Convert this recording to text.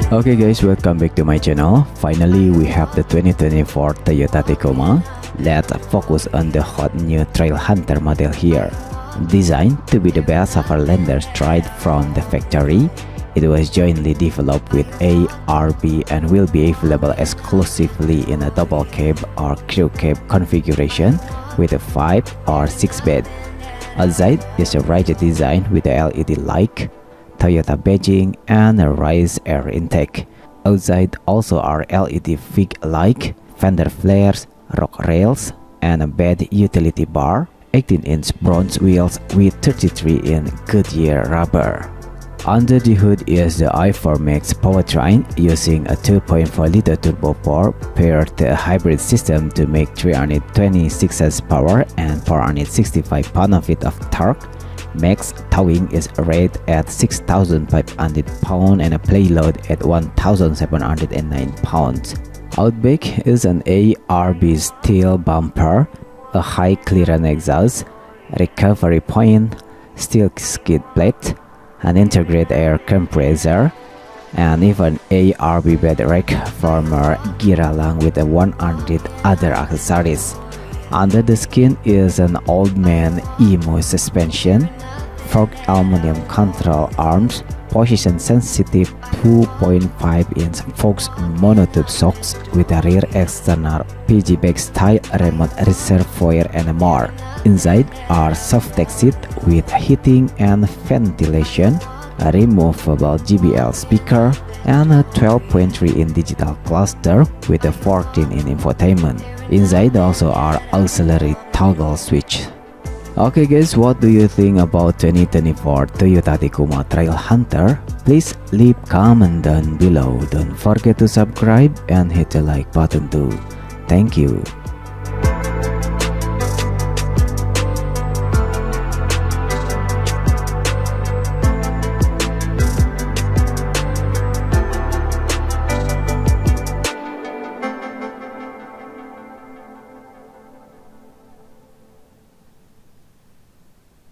Okay guys, welcome back to my channel. Finally, we have the 2024 Toyota Tacoma. Let's focus on the hot new Trailhunter model here. Designed to be the best overlander tried from the factory, it was jointly developed with ARB and will be available exclusively in a double cab or crew cab configuration with a 5 or 6 bed. Outside is a rigid design with a LED light, Toyota badging, and a raised air intake. Outside also are LED fig light, fender flares, rock rails, and a bed utility bar, 18-inch bronze wheels with 33-inch Goodyear rubber. Under the hood is the i4 Max powertrain using a 2.4-liter turbo bore paired to a hybrid system to make 326 horsepower and 465 pound-feet of torque. Max towing is rated at 6,500 pounds and a payload at 1,709 pounds. Outback is an ARB steel bumper, a high clearance exhaust, recovery point, steel skid plate, an integrated air compressor, and even ARB bed rack from a gear along with 100 other accessories. Under the skin is an Old Man Emu suspension, forged aluminum control arms, position-sensitive 2.5-inch Fox monotube shocks with a rear external piggyback style remote reservoir and more. Inside are SofTex seats with heating and ventilation, a removable JBL speaker, and a 12.3-inch digital cluster with a 14-inch infotainment. Inside also are auxiliary toggle switch. Okay guys, what do you think about 2024 Toyota Tacoma Trailhunter? Please leave comment down below. Don't forget to subscribe and hit the like button too. Thank you.